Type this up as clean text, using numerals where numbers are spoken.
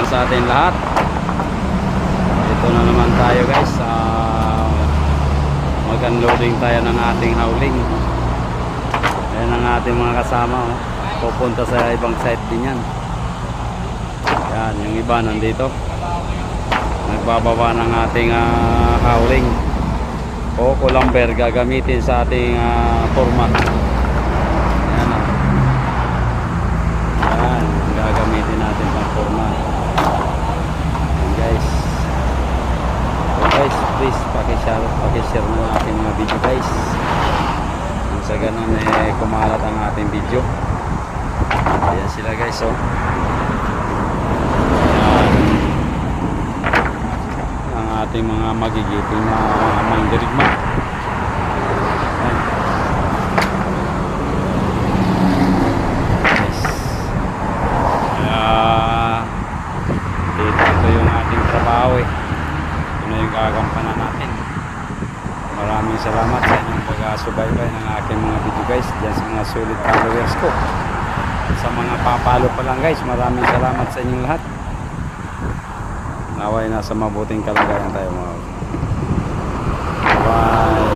sa atin lahat. Ito na naman tayo guys. Mag-unloading tayo ng ating howling. Ayan ang ating mga kasama. Pupunta sa ibang site din yan. Yan, yung iba nandito. Nagbababa ng ating howling. O lumber gagamitin sa ating format. Yan o. Yan, gagamitin natin pang format. Yan guys. So guys, please pakishare na ating mga video guys. Kung sa ganun kumalat ang ating video. Ayan sila guys oh. Ating mga magigiting na mandirigma. Yes. Dito yung ating trabaho ito na yung gagampanan natin. Maraming salamat sa inyong pag-subaybay ng aking mga video guys dyan sa mga solid followers ko at sa mga papalo pa lang guys, maraming salamat sa inyong lahat. Naway nasa mabuting kalagayan tayo mga. Bye.